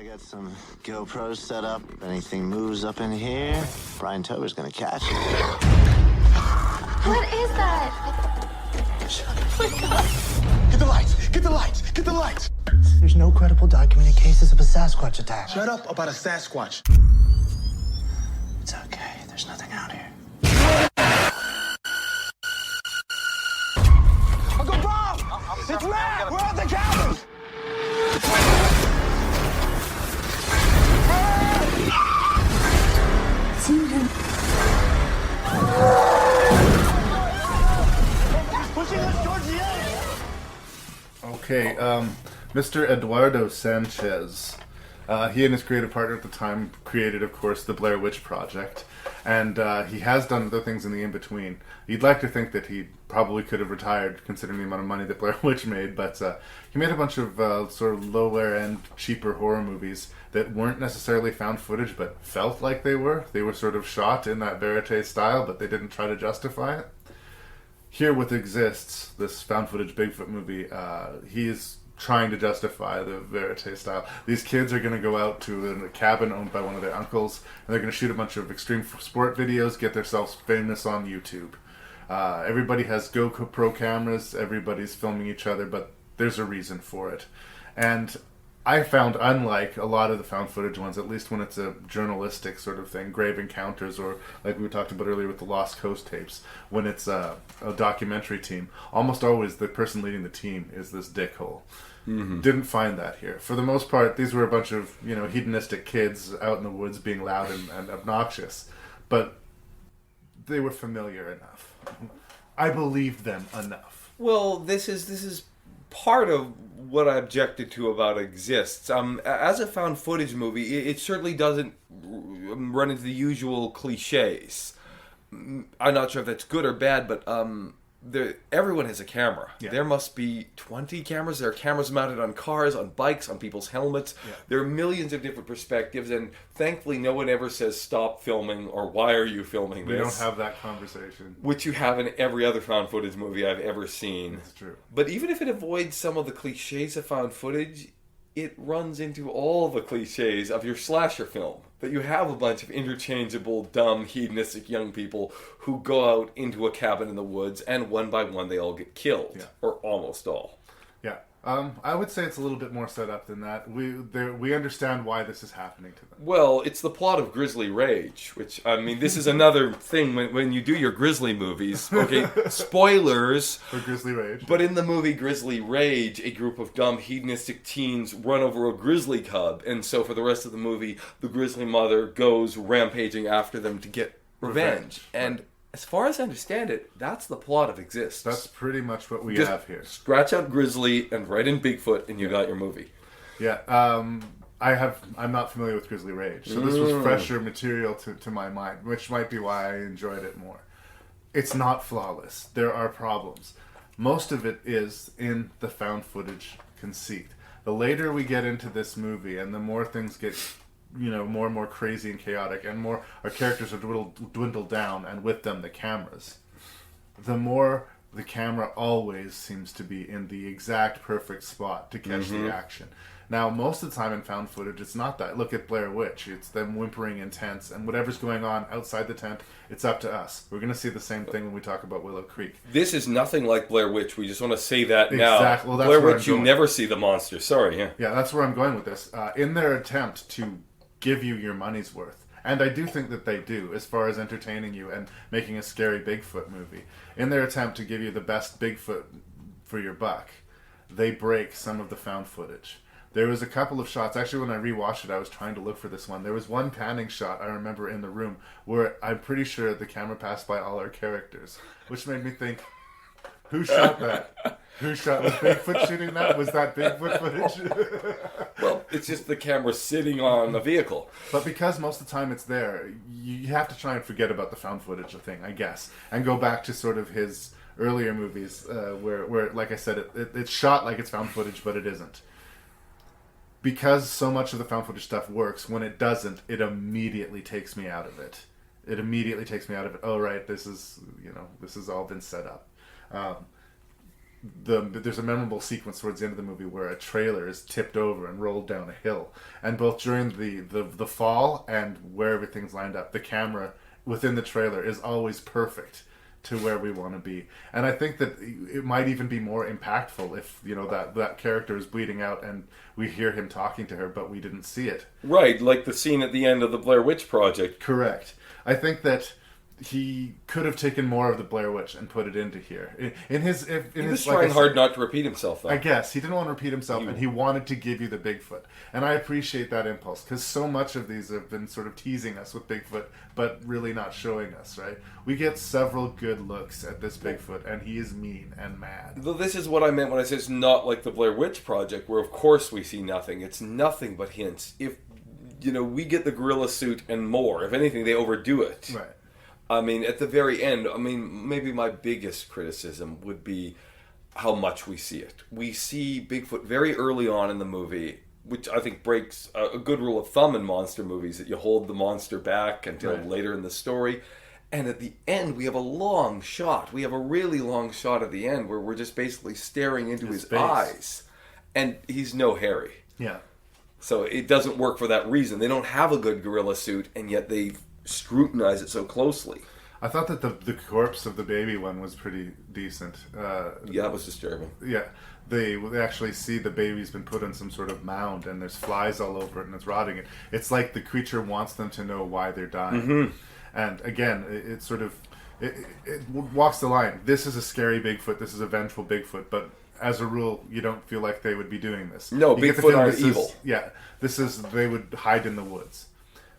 I got some GoPros set up. If anything moves up in here, Brian Tober's gonna catch it. What is that? Oh my God. Get the lights! Get the lights! Get the lights! There's no credible documented cases of a Sasquatch attack. Shut up about a Sasquatch. It's okay. There's nothing out here. Uncle Bob! It's Matt! We're at the cabin! Seen him. He's pushing us towards the edge! Okay, Mr. Eduardo Sanchez. He and his creative partner at the time created, of course, the Blair Witch Project. And he has done other things in the in-between. You'd like to think that he probably could have retired, considering the amount of money that Blair Witch made, but he made a bunch of sort of lower-end, cheaper horror movies that weren't necessarily found footage, but felt like they were. They were sort of shot in that verite style, but they didn't try to justify it. Here with Exists, this found footage Bigfoot movie, he is trying to justify the verite style. These kids are going to go out to a cabin owned by one of their uncles, and they're going to shoot a bunch of extreme sport videos, get themselves famous on YouTube. Everybody has GoPro cameras, everybody's filming each other, but there's a reason for it. And I found, unlike a lot of the found footage ones, at least when it's a journalistic sort of thing, Grave Encounters, or like we talked about earlier with the Lost Coast tapes, when it's a documentary team, almost always the person leading the team is this dickhole. Mm-hmm. Didn't find that here. For the most part, these were a bunch of, hedonistic kids out in the woods being loud and obnoxious. But they were familiar enough. I believed them enough. Well, this is part of what I objected to about Exists. As a found footage movie, it certainly doesn't run into the usual cliches. I'm not sure if that's good or bad, but everyone has a camera. Yeah. There must be 20 cameras. There are cameras mounted on cars, on bikes, on people's helmets. Yeah. There are millions of different perspectives, and thankfully no one ever says stop filming or why are you filming this. We don't have that conversation. Which you have in every other found footage movie I've ever seen. That's true. But even if it avoids some of the cliches of found footage, it runs into all the cliches of your slasher film. That you have a bunch of interchangeable, dumb, hedonistic young people who go out into a cabin in the woods, and one by one they all get killed. Yeah. Or almost all. Yeah. I would say it's a little bit more set up than that. We understand why this is happening to them. Well, it's the plot of Grizzly Rage, which, this is another thing when you do your Grizzly movies. Okay, spoilers. For Grizzly Rage. But in the movie Grizzly Rage, a group of dumb, hedonistic teens run over a grizzly cub, and so for the rest of the movie, the grizzly mother goes rampaging after them to get revenge. And right. As far as I understand it, that's the plot of Exists. That's pretty much what we Just have here. Scratch out Grizzly and write in Bigfoot, and you got your movie. Yeah, I'm not familiar with Grizzly Rage, so this was fresher material to my mind, which might be why I enjoyed it more. It's not flawless. There are problems. Most of it is in the found footage conceit. The later we get into this movie, and the more things get more and more crazy and chaotic, and more our characters are dwindled down, and with them the cameras, the more the camera always seems to be in the exact perfect spot to catch the action. Now, most of the time in found footage, it's not that. Look at Blair Witch. It's them whimpering in tents, and whatever's going on outside the tent, it's up to us. We're going to see the same thing when we talk about Willow Creek. This is nothing like Blair Witch. We just want to say that now. Exactly. Well, that's Blair where Witch, you never see the monster. Sorry. Yeah, that's where I'm going with this. In their attempt to give you your money's worth, and I do think that they do, as far as entertaining you and making a scary Bigfoot movie. In their attempt to give you the best Bigfoot for your buck, they break some of the found footage. There was a couple of shots, actually when I rewatched it, I was trying to look for this one. There was one panning shot I remember in the room where I'm pretty sure the camera passed by all our characters, which made me think, who shot that? Was Bigfoot shooting that? Was that Bigfoot footage? Well, it's just the camera sitting on a vehicle. But because most of the time it's there, you have to try and forget about the found footage thing, I guess, and go back to sort of his earlier movies where like I said, it's shot like it's found footage, but it isn't. Because so much of the found footage stuff works, when it doesn't, it immediately takes me out of it. Oh, right, this is all been set up. there's a memorable sequence towards the end of the movie where a trailer is tipped over and rolled down a hill, and both during the fall and where everything's lined up, the camera within the trailer is always perfect to where we want to be. And I think that it might even be more impactful if, you know, that character is bleeding out and we hear him talking to her, but we didn't see it. Right, like the scene at the end of the Blair Witch Project. Correct. I think that he could have taken more of the Blair Witch and put it into here. He was trying hard not to repeat himself, though. I guess. He didn't want to repeat himself, and he wanted to give you the Bigfoot. And I appreciate that impulse, because so much of these have been sort of teasing us with Bigfoot, but really not showing us, right? We get several good looks at this Bigfoot, and he is mean and mad. Though this is what I meant when I said it's not like the Blair Witch Project, where of course we see nothing. It's nothing but hints. If, you know, we get the gorilla suit and more. If anything, they overdo it. Right. I mean, at the very end, I mean, maybe my biggest criticism would be how much we see it. We see Bigfoot very early on in the movie, which I think breaks a good rule of thumb in monster movies, that you hold the monster back until later in the story. And at the end, we have a long shot. We have a really long shot at the end where we're just basically staring into his eyes. And he's no Harry. Yeah. So it doesn't work for that reason. They don't have a good gorilla suit, and yet they scrutinize it so closely. I thought that the corpse of the baby one was pretty decent. Yeah, that was disturbing. Yeah. They actually see the baby's been put on some sort of mound, and there's flies all over it, and it's rotting it. It's like the creature wants them to know why they're dying. Mm-hmm. And again, it sort of it walks the line. This is a scary Bigfoot. This is a vengeful Bigfoot. But as a rule, you don't feel like they would be doing this. No, you Bigfoot aren't evil. They would hide in the woods.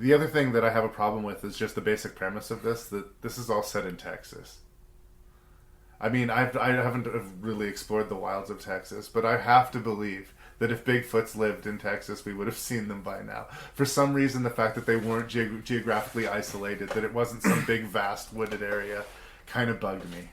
The other thing that I have a problem with is just the basic premise of this, that this is all set in Texas. I mean, I haven't really explored the wilds of Texas, but I have to believe that if Bigfoots lived in Texas, we would have seen them by now. For some reason, the fact that they weren't geographically isolated, that it wasn't some big, vast, wooded area, kind of bugged me.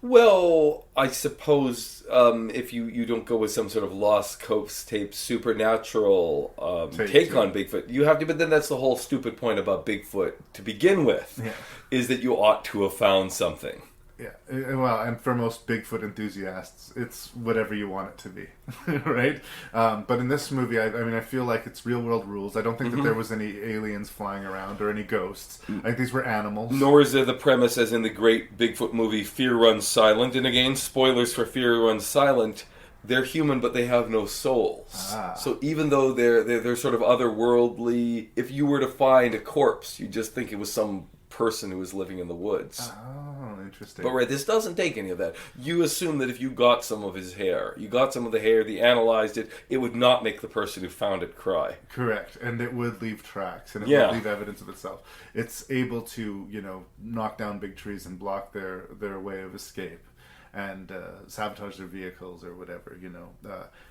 Well, I suppose if you don't go with some sort of Lost Coast tape supernatural take on Bigfoot, you have to. But then that's the whole stupid point about Bigfoot to begin with, is that you ought to have found something. Yeah, well, and for most Bigfoot enthusiasts, it's whatever you want it to be, right? But in this movie, I mean, I feel like it's real world rules. I don't think that there was any aliens flying around or any ghosts. I think these were animals. Nor is there the premise, as in the great Bigfoot movie Fear Runs Silent. And again, spoilers for Fear Runs Silent. They're human, but they have no souls. So even though they're sort of otherworldly, if you were to find a corpse, you just think it was some person who was living in the woods. Oh, interesting. But this doesn't take any of that. You assume that if you got some of his hair, they analyzed it, it would not make the person who found it cry. Correct. And it would leave tracks, and it would leave evidence of itself. It's able to, you know, knock down big trees and block their way of escape, and sabotage their vehicles or whatever, you know.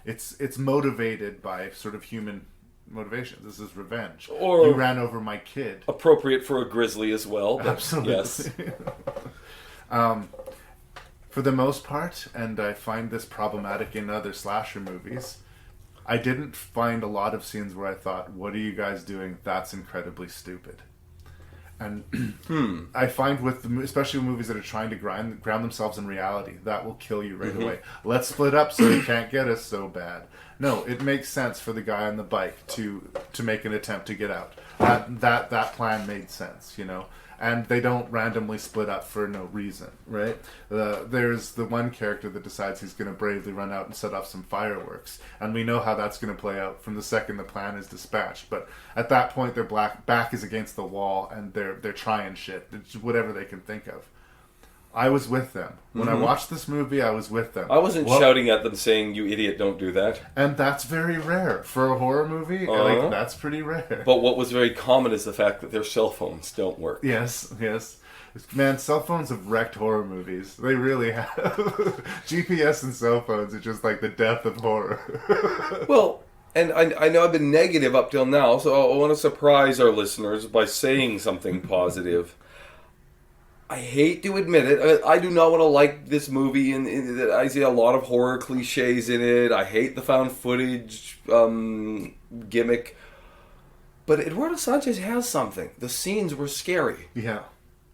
It's motivated by sort of human motivations. This is revenge. Or you ran over my kid. Appropriate for a grizzly as well. But absolutely. Yes. For the most part, and I find this problematic in other slasher movies, I didn't find a lot of scenes where I thought, what are you guys doing? That's incredibly stupid. And I find especially with movies that are trying to ground themselves in reality, that will kill you right away. Let's split up so you can't get us so bad. No, it makes sense for the guy on the bike to make an attempt to get out. That plan made sense, you know. And they don't randomly split up for no reason, right? There's the one character that decides he's going to bravely run out and set off some fireworks. And we know how that's going to play out from the second the plan is dispatched. But at that point, their back is against the wall, and they're trying shit. It's whatever they can think of. I was with them. When I watched this movie, I was with them. I wasn't shouting at them saying, you idiot, don't do that. And that's very rare. For a horror movie, like, that's pretty rare. But what was very common is the fact that their cell phones don't work. Yes. Man, cell phones have wrecked horror movies. They really have. GPS and cell phones are just like the death of horror. Well, and I know I've been negative up till now, so I want to surprise our listeners by saying something positive. I hate to admit it. I do not want to like this movie, and I see a lot of horror cliches in it. I hate the found footage gimmick. But Eduardo Sanchez has something. The scenes were scary. Yeah.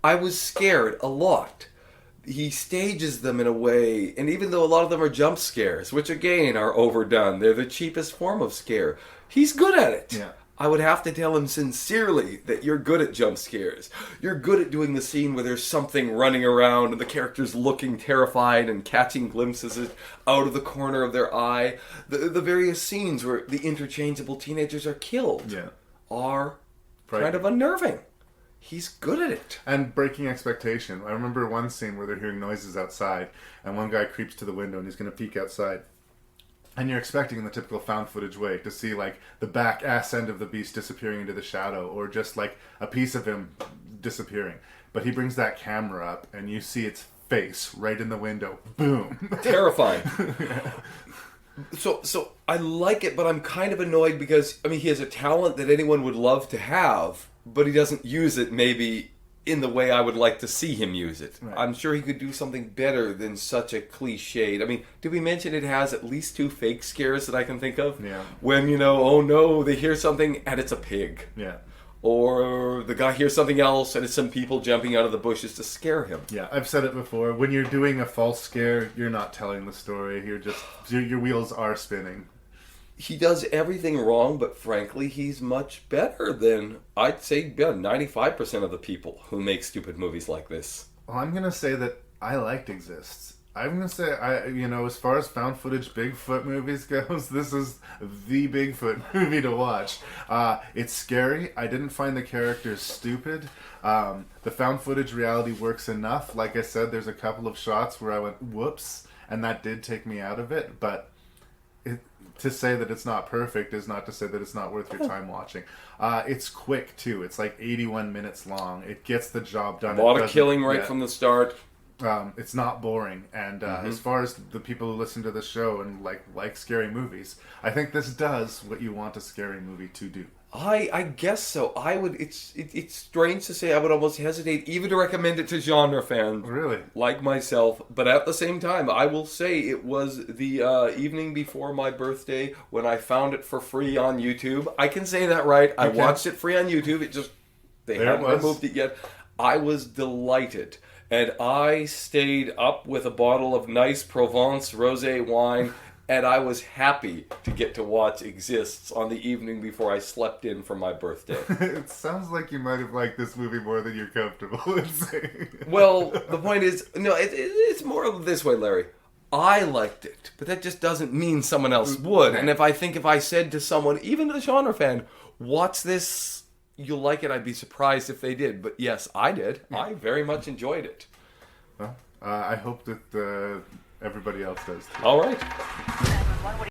I was scared a lot. he stages them in a way, and even though a lot of them are jump scares, which again are overdone, they're the cheapest form of scare, he's good at it. Yeah. I would have to tell him sincerely that you're good at jump scares. You're good at doing the scene where there's something running around and the character's looking terrified and catching glimpses out of the corner of their eye. The various scenes where the interchangeable teenagers are killed are kind of unnerving. He's good at it. And breaking expectation. I remember one scene where they're hearing noises outside, and one guy creeps to the window and he's going to peek outside. And you're expecting in the typical found footage way to see like the back ass end of the beast disappearing into the shadow, or just like a piece of him disappearing. But he brings that camera up and you see its face right in the window. Boom. Terrifying. So I like it, but I'm kind of annoyed because, I mean, he has a talent that anyone would love to have, but he doesn't use it maybe in the way I would like to see him use it. Right. I'm sure he could do something better than such a cliched. I mean, did we mention it has at least 2 fake scares that I can think of? Yeah. When, oh no, they hear something and it's a pig. Yeah. Or the guy hears something else and it's some people jumping out of the bushes to scare him. Yeah, I've said it before. When you're doing a false scare, you're not telling the story. You're just, your wheels are spinning. He does everything wrong, but frankly, he's much better than, I'd say, 95% of the people who make stupid movies like this. Well, I'm going to say that I liked Exists. I'm going to say, as far as found footage Bigfoot movies goes, this is the Bigfoot movie to watch. It's scary. I didn't find the characters stupid. The found footage reality works enough. Like I said, there's a couple of shots where I went, whoops, and that did take me out of it, but to say that it's not perfect is not to say that it's not worth your time watching. It's quick, too. It's like 81 minutes long. It gets the job done. A lot of killing right from the start. It's not boring. And as far as the people who listen to the show and like scary movies, I think this does what you want a scary movie to do. I guess so. I would. It's strange to say. I would almost hesitate even to recommend it to genre fans, Really? like myself. But at the same time, I will say it was the evening before my birthday when I found it for free on YouTube. I can say that right. I watched it free on YouTube. They hadn't removed it yet. I was delighted, and I stayed up with a bottle of nice Provence rosé wine. And I was happy to get to watch Exists on the evening before I slept in for my birthday. It sounds like you might have liked this movie more than you're comfortable with saying. Well, the point is, no, it's more of this way, Larry. I liked it, but that just doesn't mean someone else would. And if I said to someone, even a genre fan, watch this, you'll like it, I'd be surprised if they did. But yes, I did. I very much enjoyed it. Well, I hope that everybody else does too. All right.